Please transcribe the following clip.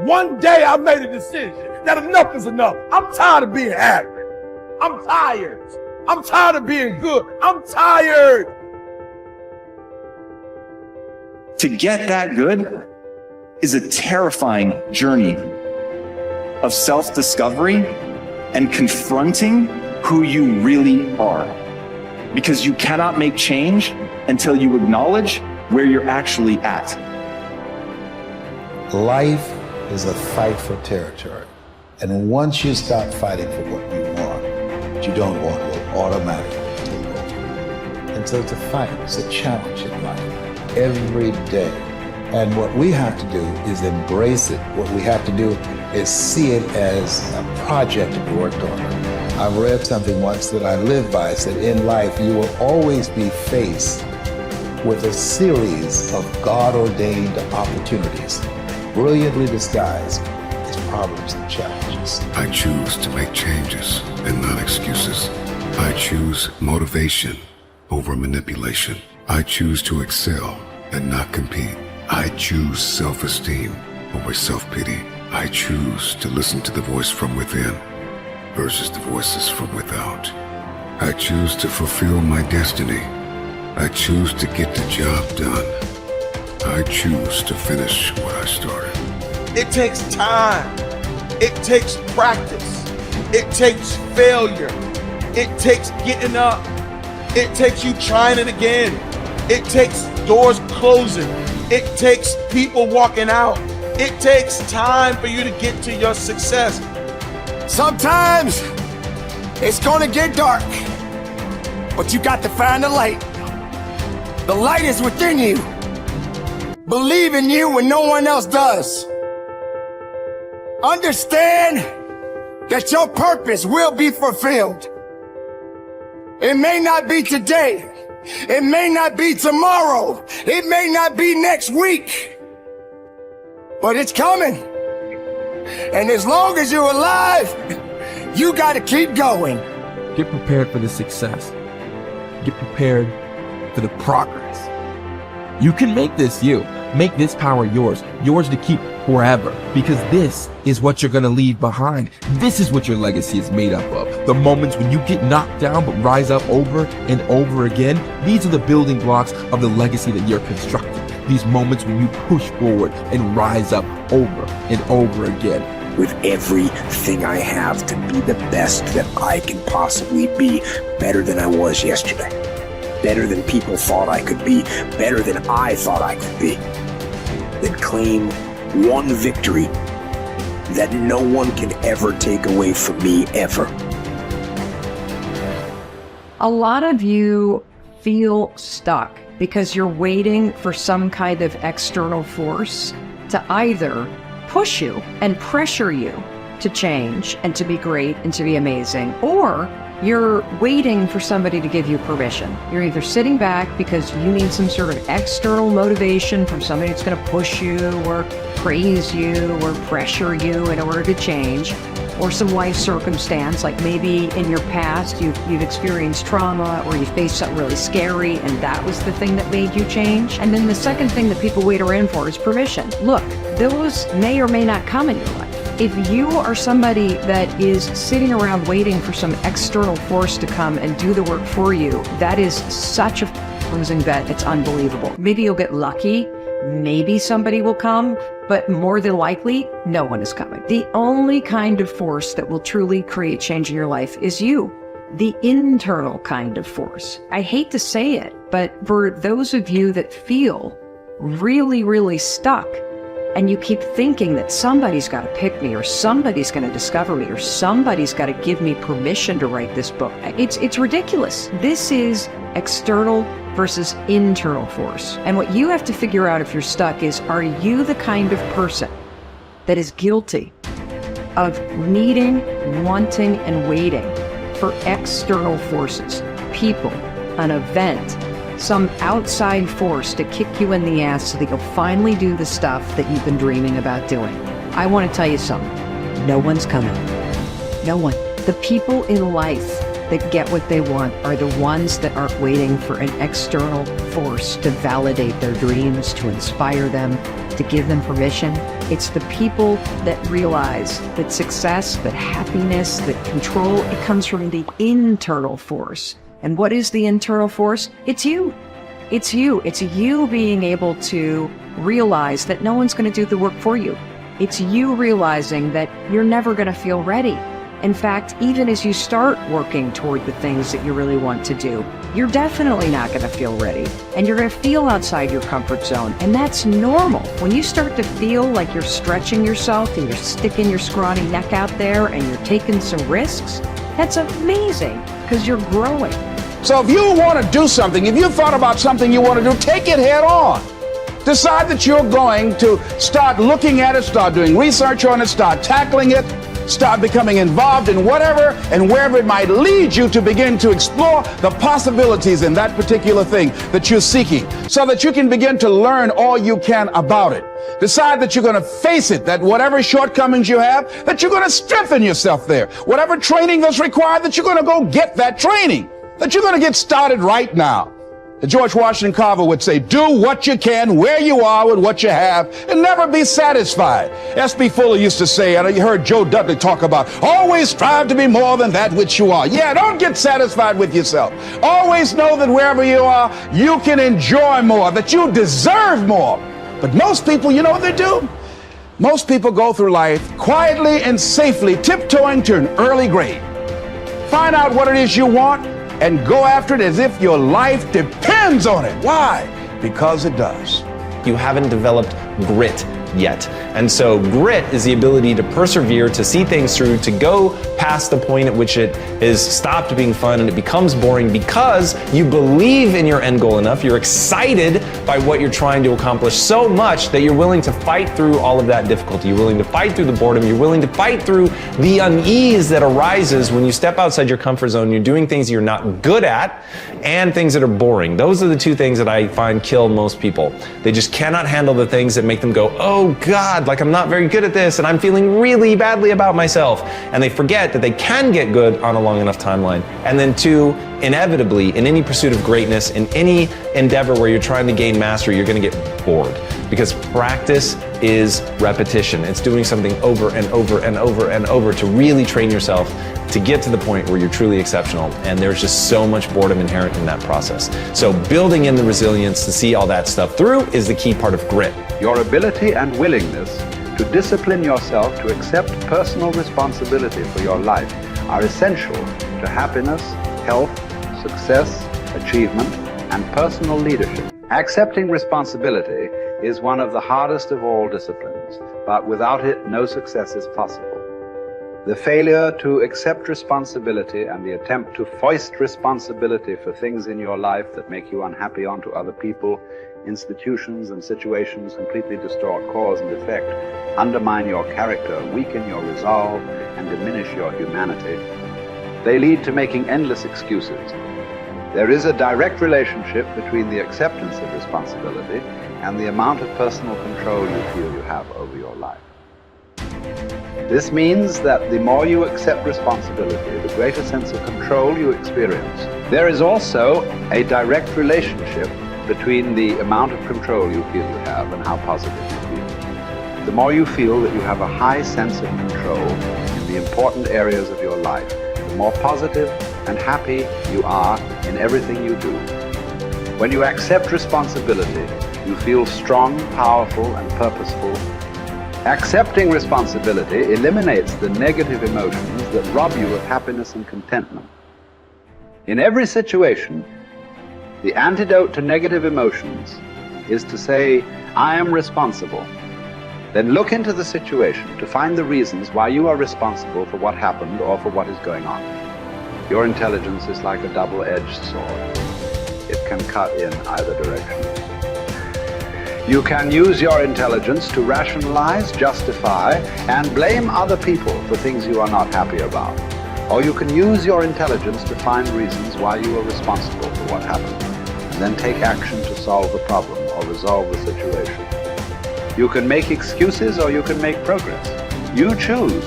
One day I made a decision that enough is enough. I'm tired of being average. I'm tired. I'm tired of being good. I'm tired. To get that good is a terrifying journey of self-discovery and confronting who you really are. Because you cannot make change until you acknowledge where you're actually at. Life is a fight for territory. And once you stop fighting for what you want, what you don't want will automatically take over. And so it's a fight, it's a challenge in life, every day. And what we have to do is embrace it. What we have to do is see it as a project to be worked on. I've read something once that I live by. It said, in life, you will always be faced with a series of God-ordained opportunities, brilliantly disguised as problems and challenges. I choose to make changes and not excuses. I choose motivation over manipulation. I choose to excel and not compete. I choose self-esteem over self-pity. I choose to listen to the voice from within versus the voices from without. I choose to fulfill my destiny. I choose to get the job done. I choose to finish what I started. It takes time. It takes practice. It takes failure. It takes getting up. It takes you trying it again. It takes doors closing. It takes people walking out. It takes time for you to get to your success. Sometimes it's gonna get dark, but you got to find the light. The light is within you. Believe in you when no one else does. Understand that your purpose will be fulfilled. It may not be today. It may not be tomorrow. It may not be next week. But it's coming. And as long as you're alive, you got to keep going. Get prepared for the success. Get prepared for the progress. You can make this you. Make this power yours. Yours to keep forever. Because this is what you're going to leave behind. This is what your legacy is made up of. The moments when you get knocked down but rise up over and over again. These are the building blocks of the legacy that you're constructing. These moments when you push forward and rise up over and over again. With everything I have to be the best that I can possibly be, better than I was yesterday, better than people thought I could be, better than I thought I could be, then claim one victory that no one can ever take away from me, ever. A lot of you feel stuck because you're waiting for some kind of external force to either push you and pressure you to change and to be great and to be amazing, or you're waiting for somebody to give you permission. You're either sitting back because you need some sort of external motivation from somebody that's going to push you or praise you or pressure you in order to change, or some life circumstance, like maybe in your past you've experienced trauma or you faced something really scary and that was the thing that made you change. And then the second thing that people wait around for is permission. Look, those may or may not come in your life. If you are somebody that is sitting around waiting for some external force to come and do the work for you, that is such a losing bet, it's unbelievable. Maybe you'll get lucky, maybe somebody will come, but more than likely, no one is coming. The only kind of force that will truly create change in your life is you, the internal kind of force. I hate to say it, but for those of you that feel really, really stuck, and you keep thinking that somebody's got to pick me, or somebody's going to discover me, or somebody's got to give me permission to write this book. It's ridiculous. This is external versus internal force. And what you have to figure out if you're stuck is, are you the kind of person that is guilty of needing, wanting, and waiting for external forces, people, an event, some outside force to kick you in the ass so that you'll finally do the stuff that you've been dreaming about doing? I want to tell you something. No one's coming. No one. The people in life that get what they want are the ones that aren't waiting for an external force to validate their dreams, to inspire them, to give them permission. It's the people that realize that success, that happiness, that control, it comes from the internal force. And what is the internal force? It's you. It's you. It's you being able to realize that no one's going to do the work for you. It's you realizing that you're never going to feel ready. In fact, even as you start working toward the things that you really want to do, you're definitely not going to feel ready. And you're going to feel outside your comfort zone. And that's normal. When you start to feel like you're stretching yourself and you're sticking your scrawny neck out there and you're taking some risks, that's amazing because you're growing. So if you want to do something, if you thought about something you want to do, take it head on. Decide that you're going to start looking at it, start doing research on it, start tackling it, start becoming involved in whatever and wherever it might lead you to begin to explore the possibilities in that particular thing that you're seeking so that you can begin to learn all you can about it. Decide that you're going to face it, that whatever shortcomings you have, that you're going to strengthen yourself there. Whatever training that's required, that you're going to go get that training, that you're going to get started right now. George Washington Carver would say, do what you can, where you are with what you have, and never be satisfied. S.B. Fuller used to say, and you heard Joe Dudley talk about, always strive to be more than that which you are. Yeah, don't get satisfied with yourself. Always know that wherever you are, you can enjoy more, that you deserve more. But most people, you know what they do? Most people go through life quietly and safely, tiptoeing to an early grave. Find out what it is you want, and go after it as if your life depends on it. Why? Because it does. You haven't developed grit yet. And so grit is the ability to persevere, to see things through, to go past the point at which it is stopped being fun and it becomes boring because you believe in your end goal enough, you're excited by what you're trying to accomplish so much that you're willing to fight through all of that difficulty. You're willing to fight through the boredom. You're willing to fight through the unease that arises when you step outside your comfort zone. You're doing things you're not good at and things that are boring. Those are the two things that I find kill most people. They just cannot handle the things that make them go, oh God, like I'm not very good at this and I'm feeling really badly about myself. And they forget that they can get good on a long enough timeline. And then two, inevitably, in any pursuit of greatness, in any endeavor where you're trying to gain mastery, you're going to get bored because practice is repetition. It's doing something over and over and over and over to really train yourself to get to the point where you're truly exceptional. And there's just so much boredom inherent in that process. So building in the resilience to see all that stuff through is the key part of grit. Your ability and willingness to discipline yourself to accept personal responsibility for your life are essential to happiness, health, success, achievement, and personal leadership. Accepting responsibility is one of the hardest of all disciplines, but without it, no success is possible. The failure to accept responsibility and the attempt to foist responsibility for things in your life that make you unhappy onto other people, institutions, and situations completely distort cause and effect, undermine your character, weaken your resolve, and diminish your humanity. They lead to making endless excuses. There is a direct relationship between the acceptance of responsibility and the amount of personal control you feel you have over your life. This means that the more you accept responsibility, the greater sense of control you experience. There is also a direct relationship between the amount of control you feel you have and how positive you feel. The more you feel that you have a high sense of control in the important areas of your life, the more positive and happy you are in everything you do. When you accept responsibility, you feel strong, powerful, and purposeful. Accepting responsibility eliminates the negative emotions that rob you of happiness and contentment. In every situation, the antidote to negative emotions is to say, I am responsible. Then look into the situation to find the reasons why you are responsible for what happened or for what is going on. Your intelligence is like a double-edged sword. It can cut in either direction. You can use your intelligence to rationalize, justify, and blame other people for things you are not happy about. Or you can use your intelligence to find reasons why you are responsible for what happened, and then take action to solve the problem or resolve the situation. You can make excuses or you can make progress. You choose.